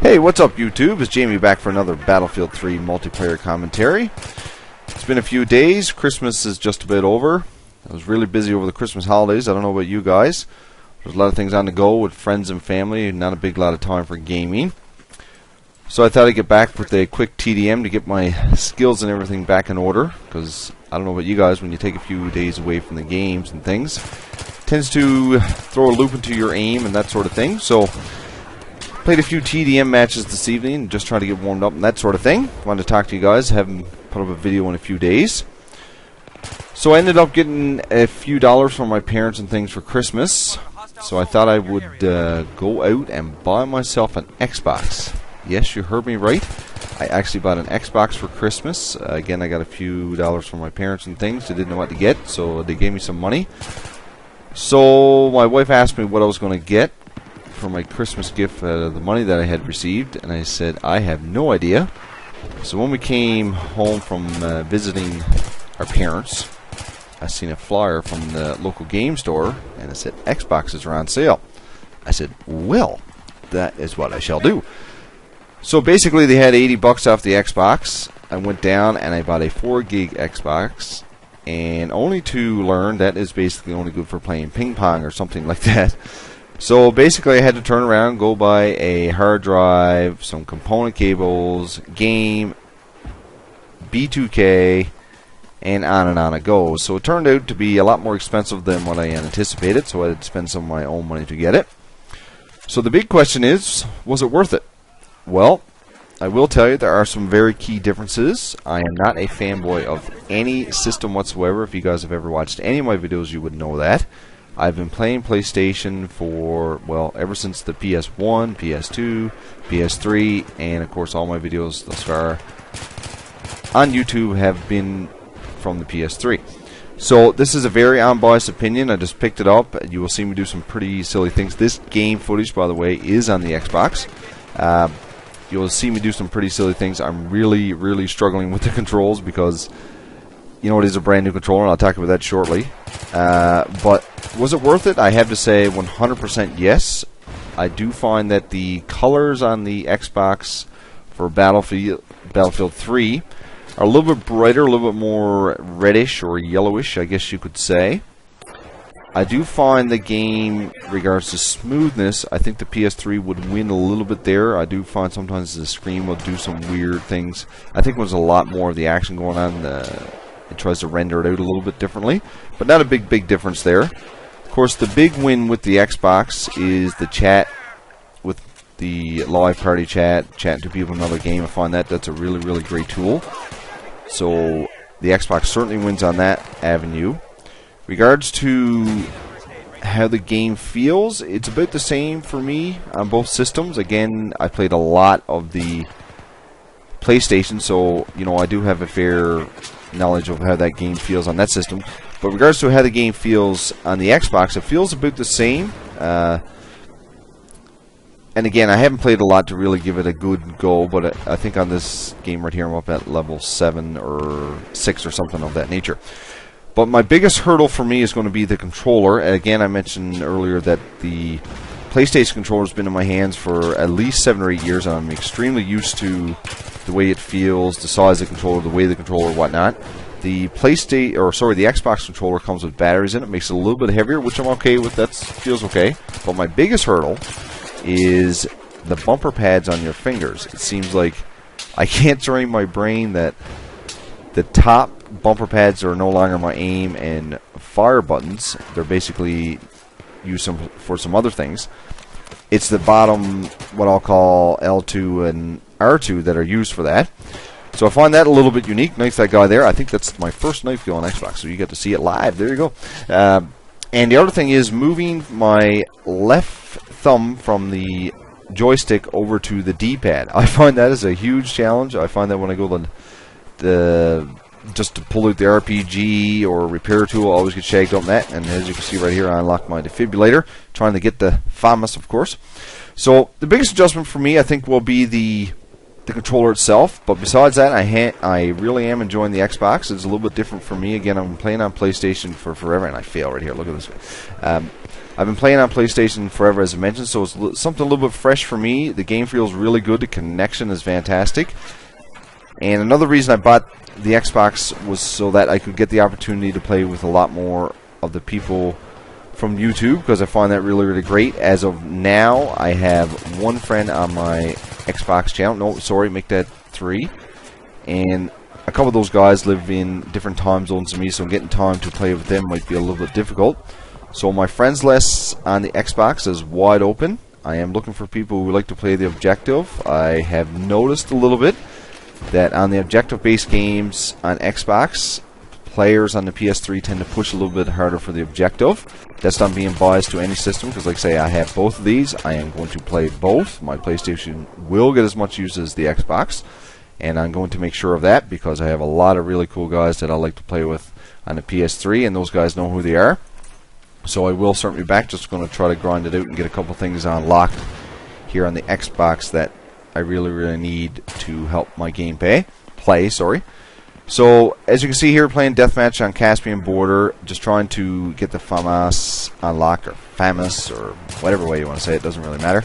Hey, what's up YouTube? It's Jamie back for another Battlefield 3 multiplayer commentary. It's been a few days. Christmas is just a bit over. I was really busy over the Christmas holidays. I don't know about you guys. There's a lot of things on the go with friends and family. Not a big lot of time for gaming. So I thought I'd get back with a quick TDM to get my skills and everything back in order. Because I don't know about you guys, when you take a few days away from the games and things, it tends to throw a loop into your aim and that sort of thing. So played a few TDM matches this evening, just trying to get warmed up and that sort of thing. Wanted to talk to you guys. Haven't put up a video in a few days. So I ended up getting a few dollars from my parents and things for Christmas. So I thought I would go out and buy myself an Xbox. Yes, you heard me right. I actually bought an Xbox for Christmas. Again, I got a few dollars from my parents and things. They didn't know what to get, so they gave me some money. So my wife asked me what I was going to get for my Christmas gift, the money that I had received, and I said I have no idea. So when we came home from visiting our parents, I seen a flyer from the local game store, and it said Xboxes are on sale. I said, well, that is what I shall do. So basically they had 80 bucks off the Xbox. I went down and I bought a 4 gig Xbox, and only to learn that is basically only good for playing ping pong or something like that. So basically I had to turn around, go buy a hard drive, some component cables, game, B2K, and on it goes. So it turned out to be a lot more expensive than what I anticipated, so I had to spend some of my own money to get it. So the big question is, was it worth it? Well, I will tell you there are some very key differences. I am not a fanboy of any system whatsoever. If you guys have ever watched any of my videos, you would know that. I've been playing PlayStation for, well, ever since the PS1, PS2, PS3, and of course all my videos thus far on YouTube have been from the PS3. So this is a very unbiased opinion. I just picked it up. You will see me do some pretty silly things. This game footage, by the way, is on the Xbox. You'll see me do some pretty silly things. I'm really struggling with the controls because, you know, it is a brand new controller, and I'll talk about that shortly. But was it worth it? I have to say 100% yes. I do find that the colors on the Xbox for Battlefield 3 are a little bit brighter, a little bit more reddish or yellowish, I guess you could say. I do find the game, regards to smoothness, I think the PS3 would win a little bit there. I do find sometimes the screen will do some weird things. I think there's a lot more of the action going on. It tries to render it out a little bit differently, but not a big difference there. Of course, the big win with the Xbox is the chat with the live party chatting to people in another game. I find that that's a really great tool. So the Xbox certainly wins on that avenue. Regards to how the game feels, it's about the same for me on both systems. Again, I played a lot of the PlayStation, so you know I do have a fair knowledge of how that game feels on that system. But regards to how the game feels on the Xbox, it feels about the same. And again, I haven't played a lot to really give it a good go, but I think on this game right here, I'm up at level 7 or 6 or something of that nature. But my biggest hurdle for me is going to be the controller. Again, I mentioned earlier that the PlayStation controller has been in my hands for at least 7 or 8 years, and I'm extremely used to the way it feels, the size of the controller, the way of the controller, whatnot. The Xbox controller comes with batteries in it, makes it a little bit heavier, which I'm okay with. That feels okay. But my biggest hurdle is the bumper pads on your fingers. It seems like I can't train my brain that the top bumper pads are no longer my aim and fire buttons. They're basically used for some other things. It's the bottom, what I'll call L2 and R2, that are used for that. So I find that a little bit unique. Knife that guy there. I think that's my first knife kill on Xbox, so you get to see it live. There you go. And the other thing is moving my left thumb from the joystick over to the D-pad. I find that is a huge challenge. I find that when I go just to pull out the RPG or repair tool, I always get shagged up on that. And as you can see right here, I unlock my defibrillator, trying to get the FAMAS, of course. So the biggest adjustment for me, I think, will be the controller itself. But besides that, I really am enjoying the Xbox. It's a little bit different for me. Again, I'm playing on PlayStation for forever, and I fail right here. Look at this. I've been playing on PlayStation forever, as I mentioned, so it's something a little bit fresh for me. The game feels really good. The connection is fantastic. And another reason I bought the Xbox was so that I could get the opportunity to play with a lot more of the people from YouTube, because I find that really, really great. As of now, I have one friend on my Xbox channel. No, sorry, make that 3. And a couple of those guys live in different time zones than me, so getting time to play with them might be a little bit difficult. So my friends list on the Xbox is wide open. I am looking for people who like to play the objective. I have noticed a little bit that on the objective-based games on Xbox, players on the PS3 tend to push a little bit harder for the objective. That's not being biased to any system, because like I say, I have both of these. I am going to play both. My PlayStation will get as much use as the Xbox, and I'm going to make sure of that, because I have a lot of really cool guys that I like to play with on the PS3, and those guys know who they are. So I will certainly be back. Just going to try to grind it out and get a couple things unlocked here on the Xbox that I really, really need to help my gameplay. So, as you can see here, playing Deathmatch on Caspian Border, just trying to get the FAMAS unlocked, or FAMAS, or whatever way you want to say it, doesn't really matter.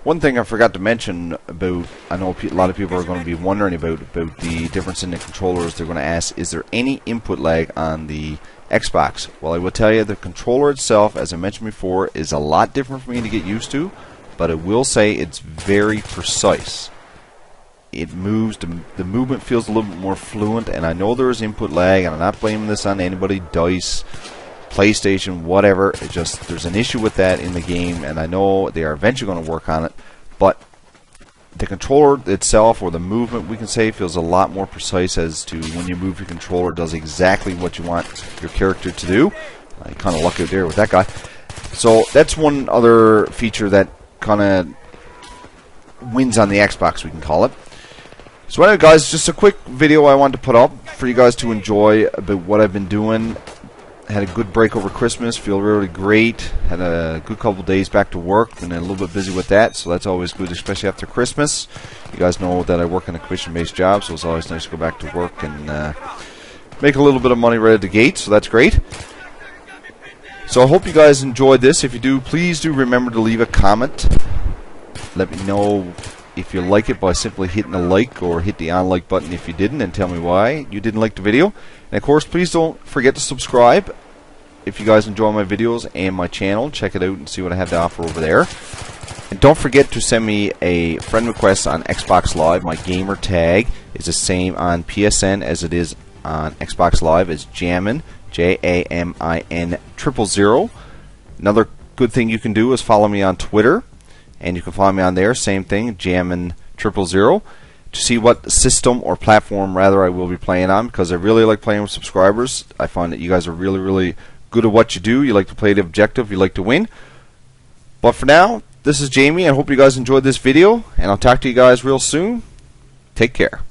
One thing I forgot to mention about, I know a lot of people are going to be wondering about the difference in the controllers. They're going to ask, is there any input lag on the Xbox? Well, I will tell you, the controller itself, as I mentioned before, is a lot different for me to get used to, but I will say it's very precise. It moves, the movement feels a little bit more fluent, and I know there is input lag, and I'm not blaming this on anybody, DICE, PlayStation, whatever. It just, there's an issue with that in the game, and I know they are eventually going to work on it, but the controller itself, or the movement, we can say, feels a lot more precise as to when you move your controller, it does exactly what you want your character to do. I kind of lucked out there with that guy. So that's one other feature that kind of wins on the Xbox, we can call it. So anyway, guys, just a quick video I wanted to put up for you guys to enjoy about what I've been doing. Had a good break over Christmas, feel really great. Had a good couple days back to work, and a little bit busy with that, so that's always good, especially after Christmas. You guys know that I work in a commission-based job, so it's always nice to go back to work and make a little bit of money right at the gate, so that's great. So I hope you guys enjoyed this. If you do, please do remember to leave a comment. Let me know if you like it by simply hitting a like, or hit the unlike button if you didn't, and tell me why you didn't like the video. And of course, please don't forget to subscribe if you guys enjoy my videos and my channel. Check it out and see what I have to offer over there. And don't forget to send me a friend request on Xbox Live. My gamer tag is the same on PSN as it is on Xbox Live. It's Jamin, Jamin 000. Another good thing you can do is follow me on Twitter, and you can follow me on there, same thing, Jamin 000, to see what system, or platform rather, I will be playing on, because I really like playing with subscribers. I find that you guys are really, really good at what you do. You like to play the objective, you like to win. But for now, this is Jamie. I hope you guys enjoyed this video, and I'll talk to you guys real soon. Take care.